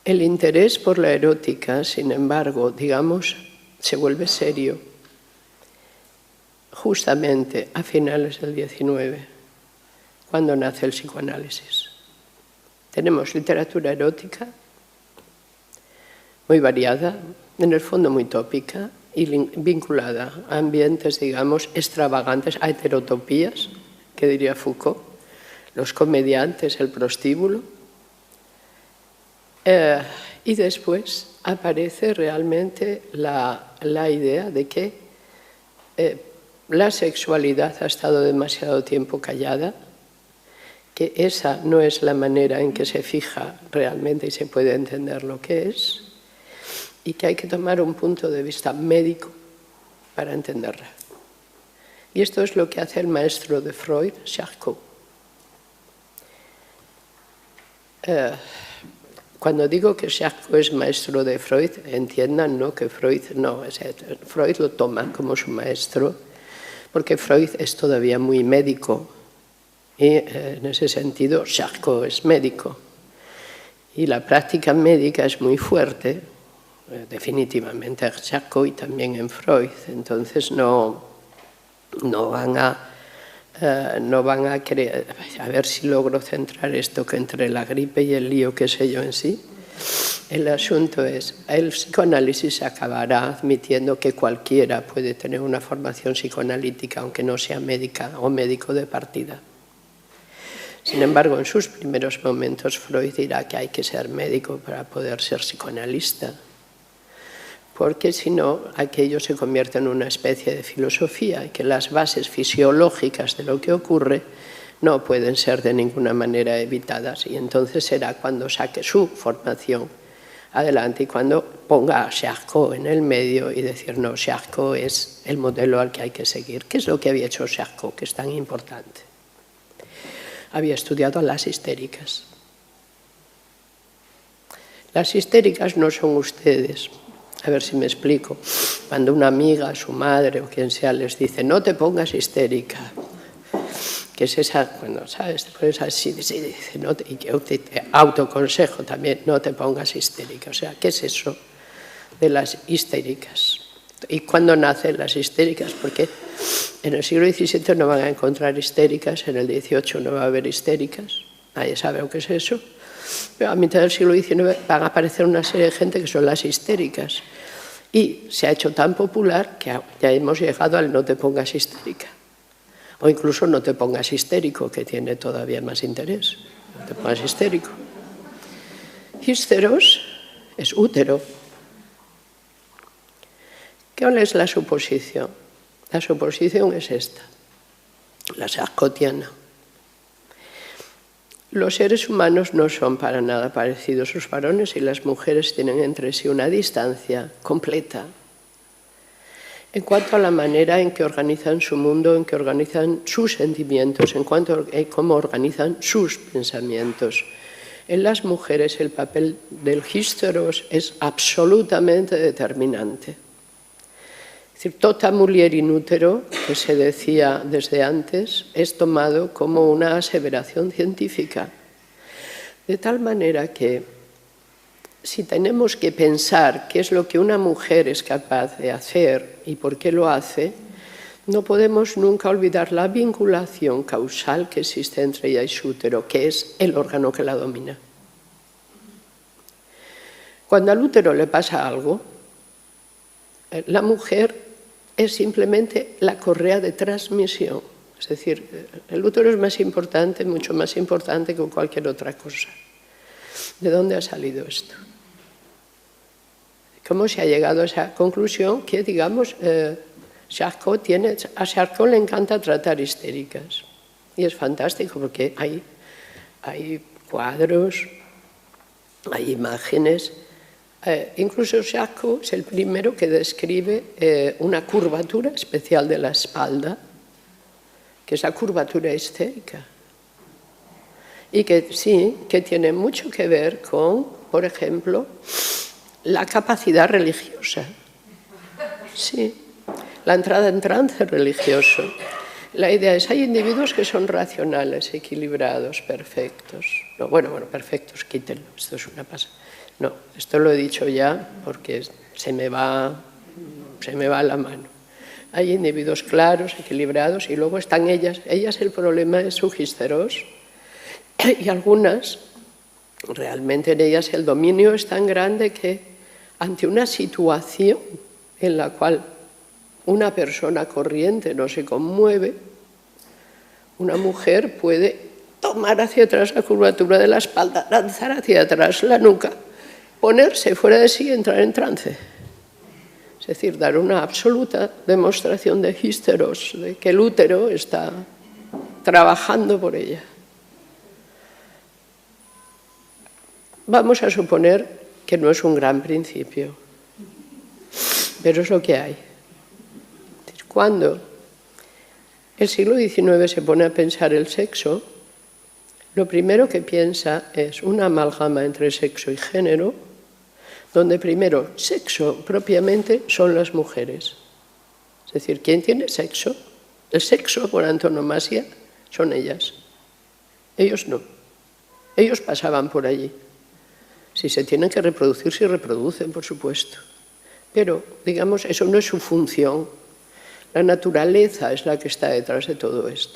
El interés por la erótica, sin embargo, digamos, se vuelve serio justamente a finales del XIX, cuando nace el psicoanálisis. Tenemos literatura erótica muy variada, en el fondo muy tópica y vinculada a ambientes, digamos, extravagantes, a heterotopías, que diría Foucault, los comediantes, el prostíbulo. Y después aparece realmente la idea de que la sexualidad ha estado demasiado tiempo callada, que esa no es la manera en que se fija realmente y se puede entender lo que es, y que hay que tomar un punto de vista médico para entenderla. Y esto es lo que hace el maestro de Freud, Charcot. Cuando digo que Charcot es maestro de Freud, entiendan, ¿no?, que Freud no, Freud lo toma como su maestro, porque Freud es todavía muy médico, y en ese sentido Charcot es médico. Y la práctica médica es muy fuerte, definitivamente en Charcot y también en Freud. Entonces no van a querer, a ver si logro centrar esto, que entre la gripe y el lío, qué sé yo en sí. El asunto es, el psicoanálisis acabará admitiendo que cualquiera puede tener una formación psicoanalítica, aunque no sea médica o médico de partida. Sin embargo, en sus primeros momentos, Freud dirá que hay que ser médico para poder ser psicoanalista, porque si no, aquello se convierte en una especie de filosofía y que las bases fisiológicas de lo que ocurre no pueden ser de ninguna manera evitadas, y entonces será cuando saque su formación adelante y cuando ponga a Charcot en el medio y decir, no, Charcot es el modelo al que hay que seguir. ¿Qué es lo que había hecho Charcot, que es tan importante? Había estudiado a las histéricas. Las histéricas no son ustedes. A ver si me explico. Cuando una amiga, su madre o quien sea les dice, no te pongas histérica, que es esa, bueno, ¿sabes? Te pones así, dice, no y yo te autoconsejo también, no te pongas histérica. O sea, ¿qué es eso de las histéricas? ¿Y cuándo nacen las histéricas? Porque en el siglo XVII no van a encontrar histéricas, en el XVIII no va a haber histéricas, nadie sabe lo que es eso. Pero a mitad del siglo XIX van a aparecer una serie de gente que son las histéricas. Y se ha hecho tan popular que ya hemos llegado al no te pongas histérica. O incluso no te pongas histérico, que tiene todavía más interés. No te pongas histérico. Hísteros es útero. ¿Cuál es la suposición? La suposición es esta, la charcotiana. Los seres humanos no son para nada parecidos. Los varones y las mujeres tienen entre sí una distancia completa en cuanto a la manera en que organizan su mundo, en que organizan sus sentimientos, en cuanto a cómo organizan sus pensamientos. En las mujeres el papel del hísteros es absolutamente determinante. Es decir, tota mulier in útero, que se decía desde antes, es tomado como una aseveración científica. De tal manera que si tenemos que pensar qué es lo que una mujer es capaz de hacer y por qué lo hace, no podemos nunca olvidar la vinculación causal que existe entre ella y su útero, que es el órgano que la domina. Cuando al útero le pasa algo, la mujer es simplemente la correa de transmisión. Es decir, el útero es más importante, mucho más importante que cualquier otra cosa. ¿De dónde ha salido esto? ¿Cómo se ha llegado a esa conclusión? Que, digamos, a Charcot le encanta tratar histéricas. Y es fantástico porque hay cuadros, hay imágenes. Incluso Charcot es el primero que describe una curvatura especial de la espalda, que es la curvatura histérica. Y que sí, que tiene mucho que ver con, por ejemplo, la capacidad religiosa. Sí, la entrada en trance religioso. La idea es, hay individuos que son racionales, equilibrados, perfectos. No, bueno, perfectos, quítenlo, esto es una pasada. No, esto lo he dicho ya porque se me va la mano. Hay individuos claros, equilibrados, y luego están ellas. Ellas, el problema es su histeros, y algunas, realmente en ellas el dominio es tan grande que ante una situación en la cual una persona corriente no se conmueve, una mujer puede tomar hacia atrás la curvatura de la espalda, lanzar hacia atrás la nuca, ponerse fuera de sí y entrar en trance. Es decir, dar una absoluta demostración de histeros, de que el útero está trabajando por ella. Vamos a suponer que no es un gran principio, pero es lo que hay. Cuando el siglo XIX se pone a pensar el sexo, lo primero que piensa es una amalgama entre sexo y género, donde primero sexo propiamente son las mujeres. Es decir, ¿quién tiene sexo? El sexo por antonomasia son ellas. Ellos no. Ellos pasaban por allí. Si se tienen que reproducir, se reproducen, por supuesto. Pero, digamos, eso no es su función. La naturaleza es la que está detrás de todo esto.